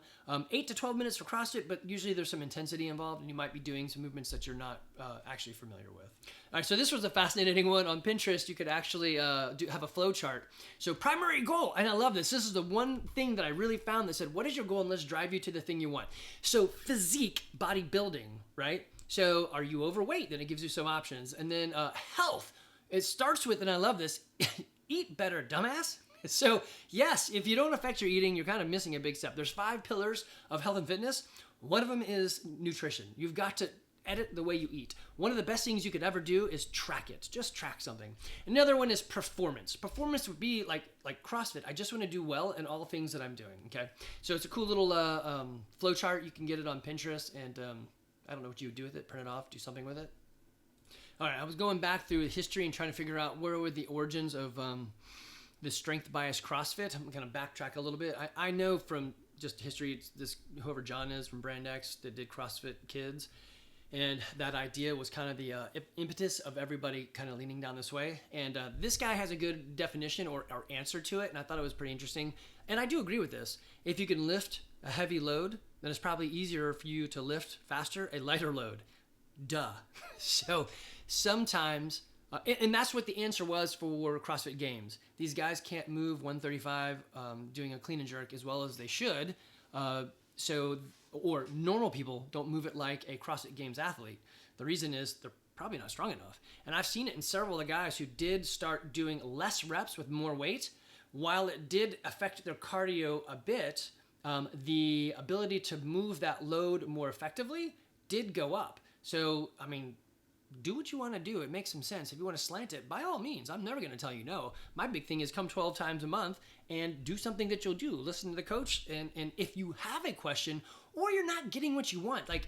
8 to 12 minutes for CrossFit, but usually there's some intensity involved, and you might be doing some movements that you're not actually familiar with. All right, so this was a fascinating one. On Pinterest, you could actually have a flow chart. So primary goal, and I love this. This is the one thing that I really found that said, what is your goal, and let's drive you to the thing you want. So physique, bodybuilding, right? So are you overweight? Then it gives you some options. And then health. It starts with, and I love this, eat better, dumbass. So yes, if you don't affect your eating, you're kind of missing a big step. There's 5 pillars of health and fitness. One of them is nutrition. You've got to edit the way you eat. One of the best things you could ever do is track it. Just track something. Another one is performance. Performance would be like CrossFit. I just want to do well in all things that I'm doing, okay? So it's a cool little flow chart. You can get it on Pinterest, and I don't know what you would do with it. Print it off, do something with it. All right, I was going back through history and trying to figure out where were the origins of the strength bias CrossFit. I'm going to backtrack a little bit. I know from just history, it's this whoever John is from Brand X that did CrossFit Kids. And that idea was kind of the impetus of everybody kind of leaning down this way. And this guy has a good definition or answer to it, and I thought it was pretty interesting. And I do agree with this. If you can lift a heavy load, then it's probably easier for you to lift faster a lighter load. Duh. So sometimes, and that's what the answer was for CrossFit Games. These guys can't move 135 doing a clean and jerk as well as they should. Or normal people don't move it like a CrossFit Games athlete. The reason is they're probably not strong enough. And I've seen it in several of the guys who did start doing less reps with more weight. While it did affect their cardio a bit, the ability to move that load more effectively did go up. So, I mean, do what you want to do. It makes some sense. If you want to slant it, by all means, I'm never going to tell you no. My big thing is come 12 times a month and do something that you'll do. Listen to the coach. And if you have a question or you're not getting what you want, like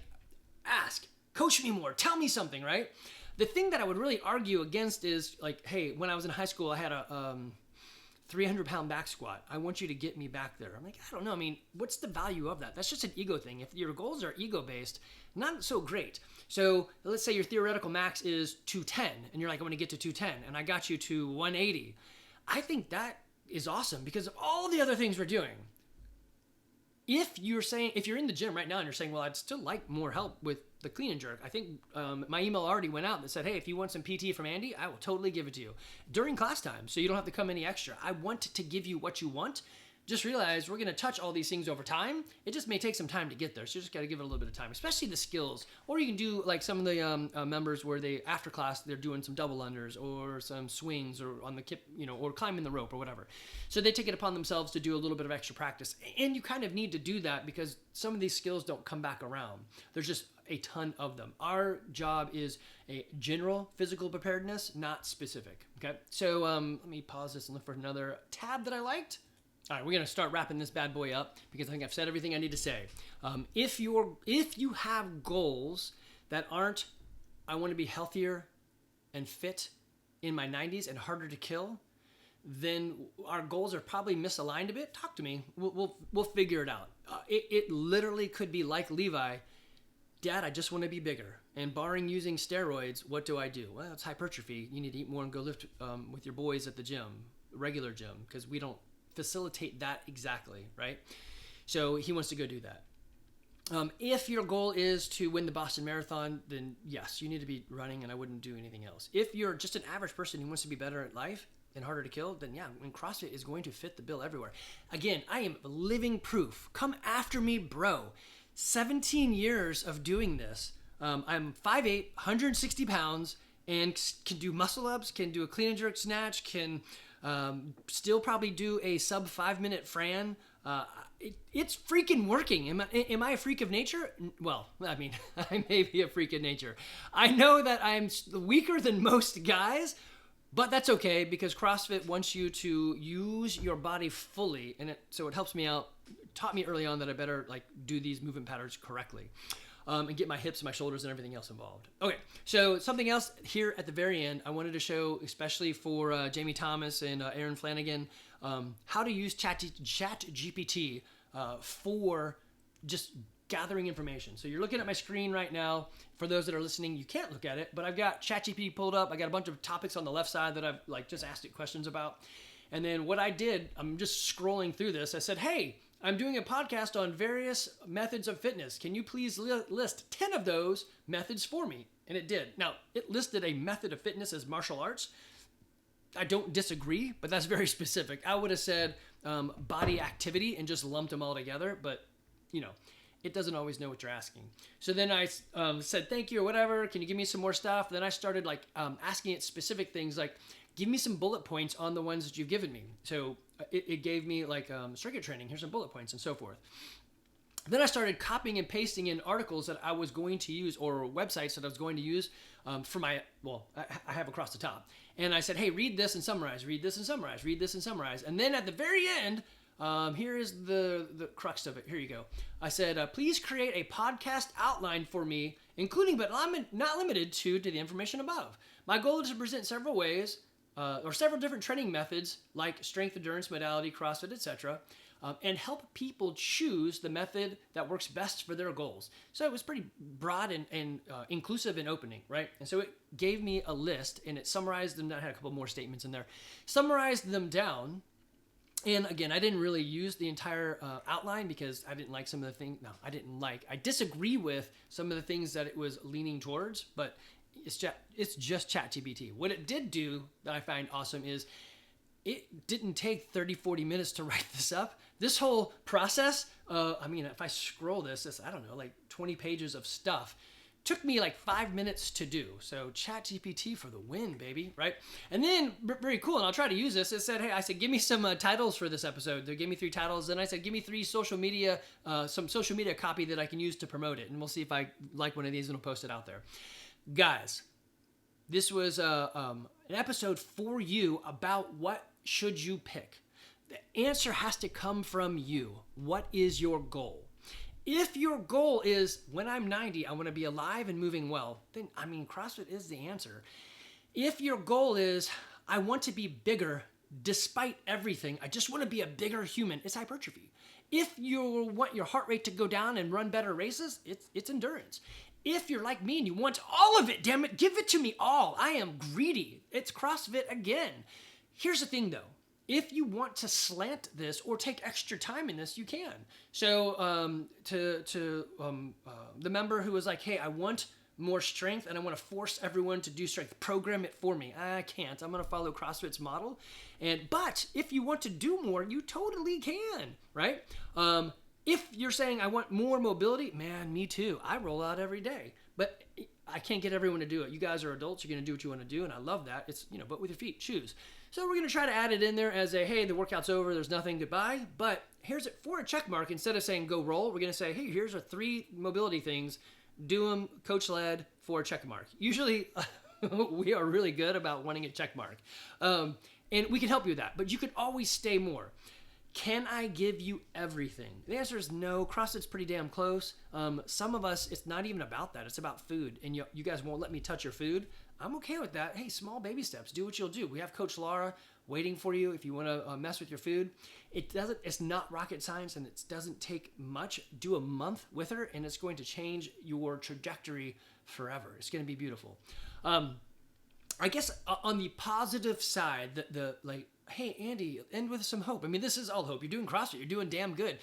ask, coach me more, tell me something, right? The thing that I would really argue against is like, hey, when I was in high school, I had a 300-pound back squat. I want you to get me back there. I'm like, I don't know. I mean, what's the value of that? That's just an ego thing. If your goals are ego-based, not so great. So let's say your theoretical max is 210, and you're like, I want to get to 210, and I got you to 180. I think that is awesome because of all the other things we're doing. If you're in the gym right now and you're saying, well, I'd still like more help with the clean and jerk, I think my email already went out that said, hey, if you want some PT from Andy, I will totally give it to you during class time, so you don't have to come any extra. I want to give you what you want. Just realize we're going to touch all these things over time. It just may take some time to get there, so you just got to give it a little bit of time, especially the skills. Or you can do like some of the members where they, after class, they're doing some double unders or some swings or on the kip, or climbing the rope or whatever. So they take it upon themselves to do a little bit of extra practice. And you kind of need to do that because some of these skills don't come back around. There's just a ton of them. Our job is a general physical preparedness, not specific. Okay, so let me pause this and look for another tab that I liked. All right, we're going to start wrapping this bad boy up because I think I've said everything I need to say. If you have goals that aren't, I want to be healthier and fit in my 90s and harder to kill, then our goals are probably misaligned a bit. Talk to me. We'll figure it out. It literally could be like Levi. Dad, I just want to be bigger. And barring using steroids, what do I do? Well, it's hypertrophy. You need to eat more and go lift with your boys at the gym, regular gym, because we don't facilitate that exactly, right? So he wants to go do that. If your goal is to win the Boston Marathon, then yes, you need to be running, and I wouldn't do anything else. If you're just an average person who wants to be better at life and harder to kill, then yeah, CrossFit is going to fit the bill everywhere. Again, I am living proof. Come after me, bro. 17 years of doing this. I'm 5'8", 160 pounds, and can do muscle ups, can do a clean and jerk snatch, can still probably do a sub 5-minute Fran. It's freaking working. Am I a freak of nature? Well, I mean, I may be a freak of nature. I know that I'm weaker than most guys, but that's okay because CrossFit wants you to use your body fully, and so it helps me out. Taught me early on that I better do these movement patterns correctly. And get my hips, my shoulders, and everything else involved. Okay, so something else here at the very end, I wanted to show, especially for Jamie Thomas and Aaron Flanagan, how to use ChatGPT for just gathering information. So you're looking at my screen right now. For those that are listening, you can't look at it, but I've got ChatGPT pulled up. I got a bunch of topics on the left side that I've just asked it questions about. And then what I did, I'm just scrolling through this. I said, hey, I'm doing a podcast on various methods of fitness. Can you please list 10 of those methods for me? And it did. Now, it listed a method of fitness as martial arts. I don't disagree, but that's very specific. I would have said body activity and just lumped them all together, but it doesn't always know what you're asking. So then I said, thank you or whatever. Can you give me some more stuff? Then I started asking it specific things like, give me some bullet points on the ones that you've given me. So it gave me circuit training. Here's some bullet points and so forth. Then I started copying and pasting in articles that I was going to use or websites that I was going to use for I have across the top. And I said, hey, read this and summarize, read this and summarize, read this and summarize. And then at the very end, here is the crux of it. Here you go. I said, please create a podcast outline for me, including but not limited to the information above. My goal is to present several ways or several different training methods like strength, endurance, modality, CrossFit, etc., and help people choose the method that works best for their goals. So it was pretty broad and inclusive and opening, right? And so it gave me a list and it summarized them. I had a couple more statements in there. Summarized them down. And again, I didn't really use the entire outline because I didn't like some of the things. No, I disagree with some of the things that it was leaning towards, but it's just ChatGPT. What it did do that I find awesome is it didn't take 30, 40 minutes to write this up. This whole process, I mean, if I scroll this, I don't know, like 20 pages of stuff, took me like 5 minutes to do. So ChatGPT for the win, baby, right? And then, very cool, and I'll try to use this. It said, hey, I said, give me some titles for this episode. They gave me 3 titles. Then I said, give me 3 social media, some social media copy that I can use to promote it. And we'll see if I like one of these and I'll post it out there. Guys, this was an episode for you about what should you pick. The answer has to come from you. What is your goal? If your goal is, when I'm 90, I want to be alive and moving well, then, I mean, CrossFit is the answer. If your goal is, I want to be bigger despite everything, I just want to be a bigger human, it's hypertrophy. If you want your heart rate to go down and run better races, it's endurance. If you're like me and you want all of it, damn it, give it to me all. I am greedy. It's CrossFit again. Here's the thing, though. If you want to slant this or take extra time in this, you can. So the member who was like, hey, I want more strength and I want to force everyone to do strength, program it for me. I can't. I'm going to follow CrossFit's model. But if you want to do more, you totally can, right? If you're saying I want more mobility, man, me too. I roll out every day. But I can't get everyone to do it. You guys are adults. You're going to do what you want to do, and I love that. It's, but with your feet, choose. So we're going to try to add it in there as a, hey, the workout's over, there's nothing, goodbye. But here's it for a check mark. Instead of saying go roll, we're going to say, hey, here's our 3 mobility things. Do them coach-led for a check mark. Usually, we are really good about wanting a check mark. And we can help you with that, but you can always stay more. Can I give you everything? The answer is no. CrossFit's pretty damn close. Some of us, it's not even about that. It's about food. And you guys won't let me touch your food. I'm okay with that. Hey, small baby steps. Do what you'll do. We have Coach Laura waiting for you if you want to mess with your food. It's not rocket science and it doesn't take much. Do a month with her and it's going to change your trajectory forever. It's going to be beautiful. I guess on the positive side, the hey, Andy, end with some hope. I mean, this is all hope. You're doing CrossFit. You're doing damn good.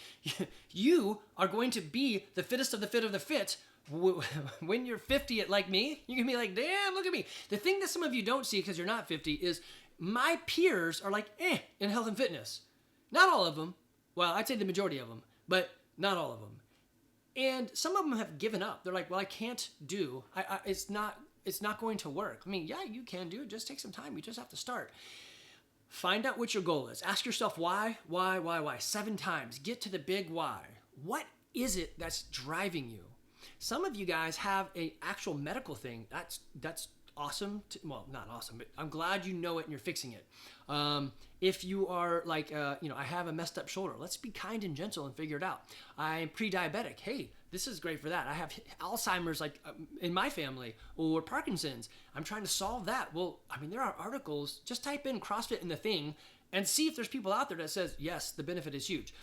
You are going to be the fittest of the fit of the fit. When you're 50 like me, you can be like, damn, look at me. The thing that some of you don't see because you're not 50 is my peers are like, in health and fitness. Not all of them. Well, I'd say the majority of them, but not all of them. And some of them have given up. They're like, well, I can't do. It's not going to work. I mean, yeah, you can do it. Just take some time. You just have to start. Find out what your goal is. Ask yourself why? 7 times. Get to the big why. What is it that's driving you? Some of you guys have an actual medical thing. That's awesome. Well, not awesome, but I'm glad you know it and you're fixing it. If you are like, I have a messed up shoulder, let's be kind and gentle and figure it out. I'm pre-diabetic. Hey, this is great for that. I have Alzheimer's in my family or Parkinson's. I'm trying to solve that. Well, I mean, there are articles. Just type in CrossFit in the thing and see if there's people out there that says, yes, the benefit is huge.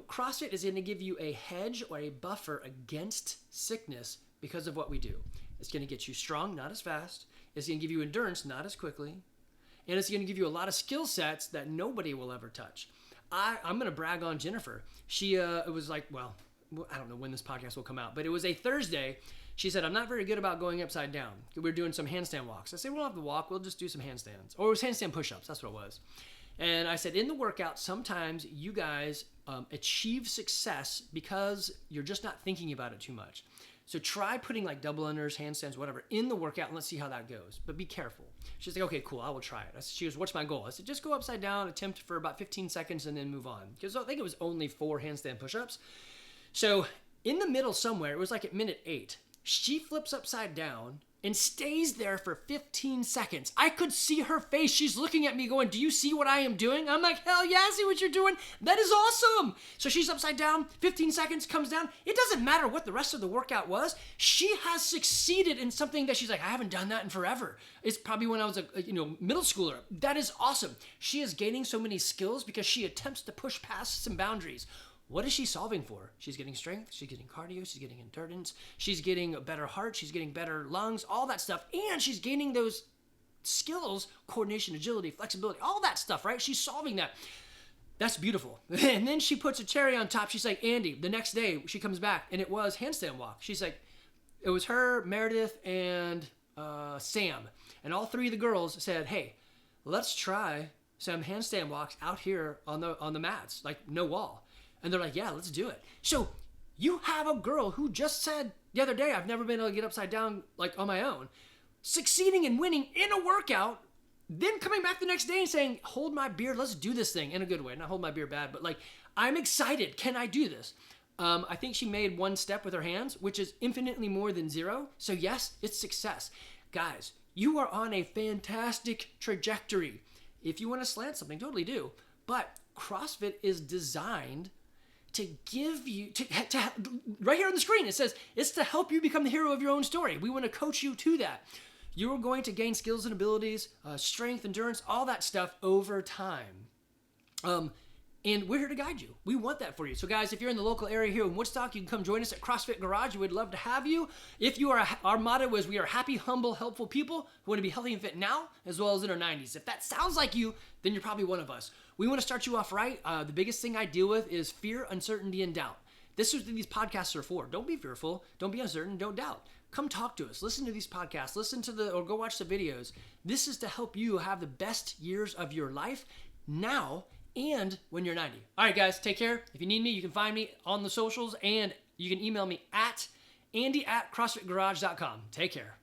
CrossFit is going to give you a hedge or a buffer against sickness because of what we do. It's going to get you strong, not as fast. It's going to give you endurance, not as quickly. And it's going to give you a lot of skill sets that nobody will ever touch. I'm going to brag on Jennifer. She, it was like, well, I don't know when this podcast will come out, but it was a Thursday. She said, I'm not very good about going upside down. We're doing some handstand walks. I said, we don't have to walk. We'll just do some handstands. Or it was handstand push-ups. That's what it was. And I said, in the workout, sometimes you guys achieve success because you're just not thinking about it too much. So try putting like double unders, handstands, whatever, in the workout and let's see how that goes. But be careful. She's like, okay, cool, I will try it. She goes, what's my goal? I said, just go upside down, attempt for about 15 seconds and then move on. Because I think it was only 4 handstand push-ups. So in the middle somewhere, it was like at minute 8, she flips upside down and stays there for 15 seconds. I could see her face. She's looking at me going, do you see what I am doing? I'm like, hell yeah, I see what you're doing. That is awesome. So she's upside down, 15 seconds, comes down. It doesn't matter what the rest of the workout was. She has succeeded in something that she's like, I haven't done that in forever. It's probably when I was a middle schooler. That is awesome. She is gaining so many skills because she attempts to push past some boundaries. What is she solving for? She's getting strength, she's getting cardio, she's getting endurance, she's getting a better heart, she's getting better lungs, all that stuff. And she's gaining those skills, coordination, agility, flexibility, all that stuff, right? She's solving that. That's beautiful. And then she puts a cherry on top. She's like, Andy, the next day she comes back and it was handstand walk. She's like, it was her, Meredith, and Sam. And all 3 of the girls said, hey, let's try some handstand walks out here on the mats, like no wall. And they're like, yeah, let's do it. So you have a girl who just said the other day, I've never been able to get upside down like on my own, succeeding and winning in a workout, then coming back the next day and saying, hold my beer, let's do this thing in a good way. Not hold my beer bad, but like, I'm excited. Can I do this? I think she made one step with her hands, which is infinitely more than zero. So yes, it's success. Guys, you are on a fantastic trajectory. If you want to slant something, totally do. But CrossFit is designed to give you, right here on the screen, it says, it's to help you become the hero of your own story. We want to coach you to that. You are going to gain skills and abilities, strength, endurance, all that stuff over time. And we're here to guide you. We want that for you. So guys, if you're in the local area here in Woodstock, you can come join us at CrossFit Garage. We would love to have you. If you are, our motto is we are happy, humble, helpful people who want to be healthy and fit now, as well as in our 90s. If that sounds like you, then you're probably one of us. We want to start you off right. The biggest thing I deal with is fear, uncertainty, and doubt. This is what these podcasts are for. Don't be fearful. Don't be uncertain. Don't doubt. Come talk to us. Listen to these podcasts. Or go watch the videos. This is to help you have the best years of your life now and when you're 90. All right, guys, take care. If you need me, you can find me on the socials, and you can email me at andy@crossfitgarage.com. Take care.